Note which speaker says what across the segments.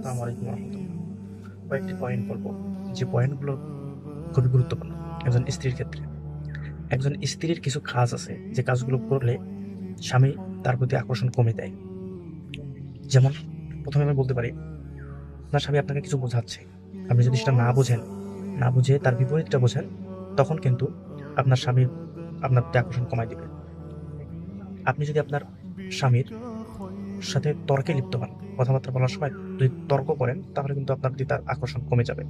Speaker 1: আসসালামু আলাইকুম রহমতুল্লাহ। কয়েকটি পয়েন্ট বলবো, যে পয়েন্টগুলো খুবই গুরুত্বপূর্ণ একজন স্ত্রীর ক্ষেত্রে। একজন স্ত্রীর কিছু কাজ আছে যে কাজগুলো করলে স্বামী তার প্রতি আকর্ষণ কমে দেয়। যেমন প্রথমে আমি বলতে পারি, আপনার স্বামী আপনাকে কিছু বোঝাচ্ছে, আপনি যদি সেটা না বুঝে তার বিপরীতটা বোঝেন, তখন কিন্তু আপনার স্বামীর আপনার প্রতি আকর্ষণ কমায় দিবে। আপনি যদি আপনার স্বামীর সাথে তর্কে লিপ্ত হন, কথাবার্তা বলার সময় যদি তর্ক করেন, তাহলে কিন্তু আপনার প্রতি তার আকর্ষণ কমে যাবে।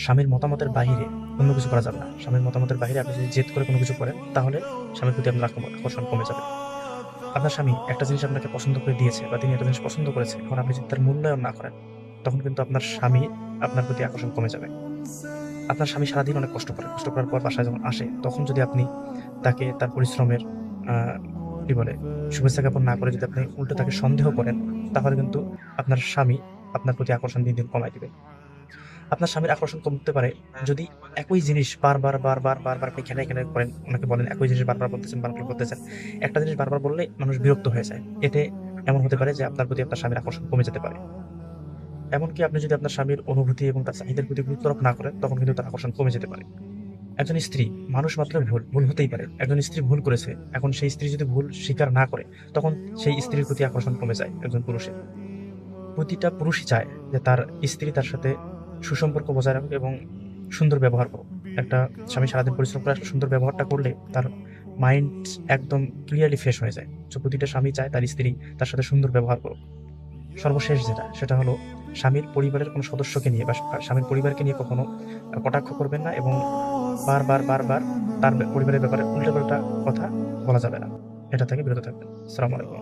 Speaker 1: স্বামীর মতামতের বাহিরে অন্য কিছু করা যাবে না। স্বামীর মতামতের বাহিরে আপনি যদি জেদ করে কোনো কিছু করেন, তাহলে স্বামীর প্রতি আপনার আকর্ষণ কমে যাবে। আপনার স্বামী একটা জিনিস আপনাকে পছন্দ করে দিয়েছে বা তিনি একটা জিনিস পছন্দ করেছে, এখন আপনি যদি তার মূল্যায়ন না করেন, তখন কিন্তু আপনার স্বামী আপনার প্রতি আকর্ষণ কমে যাবে। আপনার স্বামী সারাদিন অনেক কষ্ট করার পর বাসায় যখন আসে, তখন যদি আপনি তাকে তার পরিশ্রমের আহ কি বলে শুভেচ্ছা জ্ঞাপন না করে যদি আপনি উল্টো তাকে সন্দেহ করেন, তাহলে কিন্তু আপনার স্বামী আপনার প্রতি আকর্ষণ দিন দিন কমায় দিবে। আপনার স্বামীর আকর্ষণ কমতে পারে যদি একই জিনিস বারবার আপনি খেলায় খেলায় করেন, ওনাকে বলেন একই জিনিস বারবার বলতেছেন। একটা জিনিস বারবার বললে মানুষ বিরক্ত হয়ে যায়। এতে এমন হতে পারে যে আপনার প্রতি আপনার স্বামীর আকর্ষণ কমে যেতে পারে। এমনকি আপনি যদি আপনার স্বামীর অনুভূতি এবং তার চাহিদার প্রতি গুরুত্ব আরোপ না করেন, তখন কিন্তু তার আকর্ষণ কমে যেতে পারে। একজন স্ত্রী, মানুষ মাত্র ভুল হতেই পারে। একজন স্ত্রী ভুল করেছে, এখন সেই স্ত্রী যদি ভুল স্বীকার না করে, তখন সেই স্ত্রীর প্রতি আকর্ষণ কমে যায় একজন পুরুষের। প্রতিটা পুরুষই চায় যে তার স্ত্রী তার সাথে সুসম্পর্ক বজায় রাখুক এবং সুন্দর ব্যবহার করুক। একটা স্বামী সারাদিন পরিশ্রম করে আসলে সুন্দর ব্যবহারটা করলে তার মাইন্ড একদম ক্লিয়ারলি ফ্রেশ হয়ে যায়। তো প্রতিটা স্বামী চায় তার স্ত্রী তার সাথে সুন্দর ব্যবহার করুক। সর্বশেষ সেটা হলো, স্বামীর পরিবারের কোনো সদস্যকে নিয়ে বা স্বামীর পরিবারকে নিয়ে কখনো কটাক্ষ করবেন না, এবং বারবার তার পরিবারের ব্যাপারে উল্টোপাল্টা কথা বলা যাবে না। এটা থেকে বিরত থাকবেন। আসসালামু আলাইকুম।